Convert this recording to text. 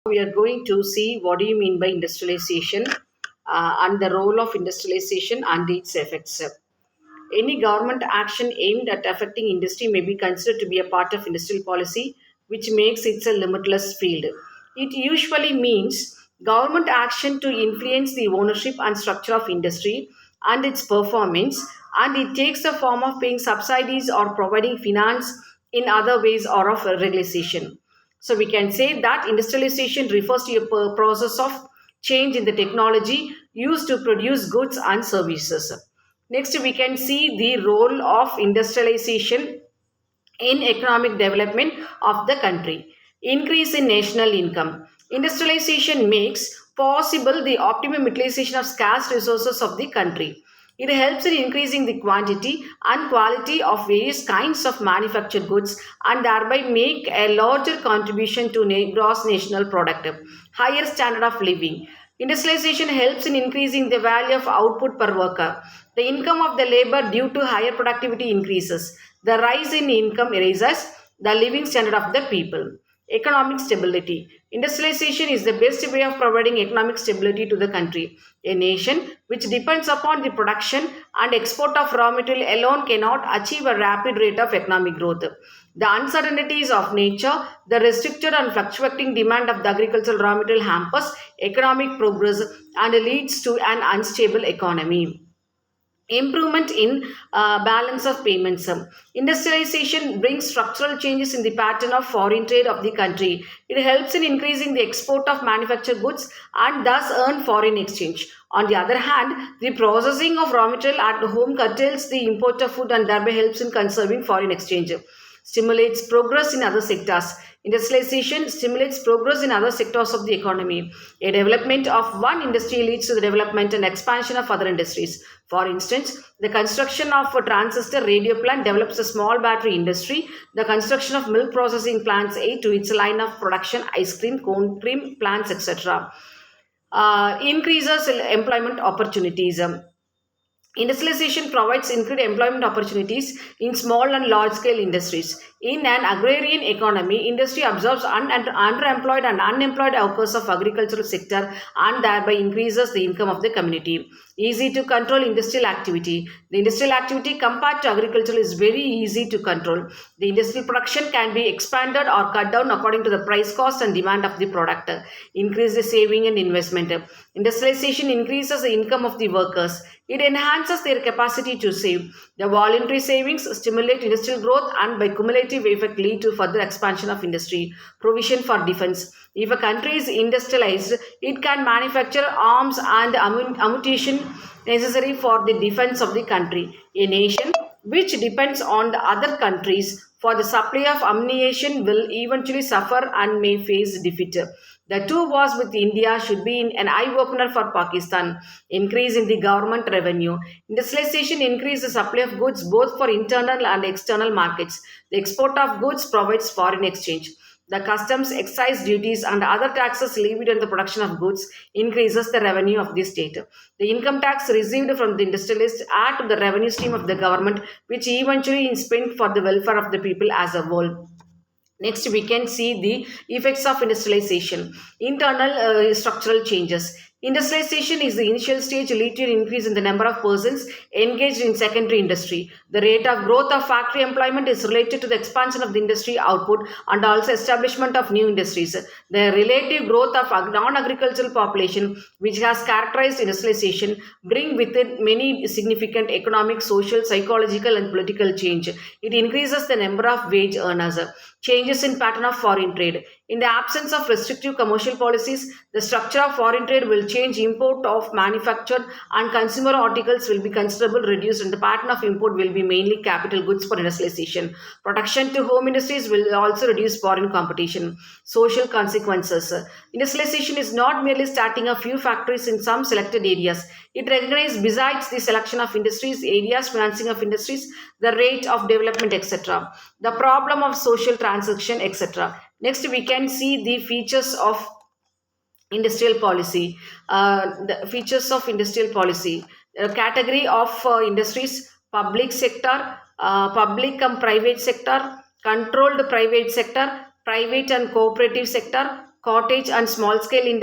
we are going to see what do you mean by industrialization and the role of industrialization and its effects. Any government action aimed at affecting industry may be considered to be a part of industrial policy, which makes it a limitless field. It usually means government action to influence the ownership and structure of industry and its performance, and it takes the form of paying subsidies or providing finance in other ways or of regulation. So we can say that industrialization refers to a process of change in the technology used to produce goods and services. Next, we can see the role of industrialization in economic development of the country. Increase in national income. Industrialization makes possible the optimum utilization of scarce resources of the country. It helps in increasing the quantity and quality of various kinds of manufactured goods and thereby make a larger contribution to gross national product. Higher standard of living. Industrialization helps in increasing the value of output per worker. The income of the labor due to higher productivity increases. The rise in income raises the living standard of the people. Economic stability. Industrialization is the best way of providing economic stability to the country. A nation which depends upon the production and export of raw material alone cannot achieve a rapid rate of economic growth. The uncertainties of nature, the restricted and fluctuating demand of the agricultural raw material hampers economic progress and leads to an unstable economy. Improvement in balance of payments. Industrialization brings structural changes in the pattern of foreign trade of the country. It helps in increasing the export of manufactured goods and thus earn foreign exchange. On the other hand, the processing of raw material at home curtails the import of food and thereby helps in conserving foreign exchange. Stimulates progress in other sectors. Industrialization stimulates progress in other sectors of the economy. A development of one industry leads to the development and expansion of other industries. For instance, the construction of a transistor radio plant develops a small battery industry. The construction of milk processing plants aid to its line of production, ice cream, cone cream plants, etc. Increases employment opportunities. Industrialization provides increased employment opportunities in small and large scale industries. In an agrarian economy, industry absorbs underemployed and unemployed workers of agricultural sector and thereby increases the income of the community. Easy to control industrial activity. The industrial activity compared to agriculture is very easy to control. The industrial production can be expanded or cut down according to the price, cost and demand of the product. Increase the saving and investment. Industrialization increases the income of the workers. It enhances their capacity to save. The voluntary savings stimulate industrial growth and by cumulative effect lead to further expansion of industry. Provision for defense. If a country is industrialized, it can manufacture arms and ammunition necessary for the defense of the country. A nation which depends on the other countries for the supply of ammunition will eventually suffer and may face defeat. The two wars with India should be an eye-opener for Pakistan. Increase in the government revenue. Industrialization increases the supply of goods both for internal and external markets. The export of goods provides foreign exchange. The customs, excise duties, and other taxes levied on the production of goods increases the revenue of the state. The income tax received from the industrialists add to the revenue stream of the government, which eventually is spent for the welfare of the people as a whole. Next, we can see the effects of industrialization. Internal structural changes. Industrialization is the initial stage lead to an increase in the number of persons engaged in secondary industry. The rate of growth of factory employment is related to the expansion of the industry output and also establishment of new industries. The relative growth of non-agricultural population, which has characterized industrialization, bring with it many significant economic, social, psychological and political change. It increases the number of wage earners. Changes in pattern of foreign trade. In the absence of restrictive commercial policies, the structure of foreign trade will change. Import of manufactured and consumer articles will be considerably reduced and the pattern of import will be mainly capital goods for industrialization. Production to home industries will also reduce foreign competition. Social consequences. Industrialization is not merely starting a few factories in some selected areas. It recognizes besides the selection of industries, areas, financing of industries, the rate of development, etc. The problem of social transaction, etc. Next, we can see the features of industrial policy. The features of industrial policy. Category of industries, public sector, public and private sector, controlled private sector, private and cooperative sector, cottage and small scale industry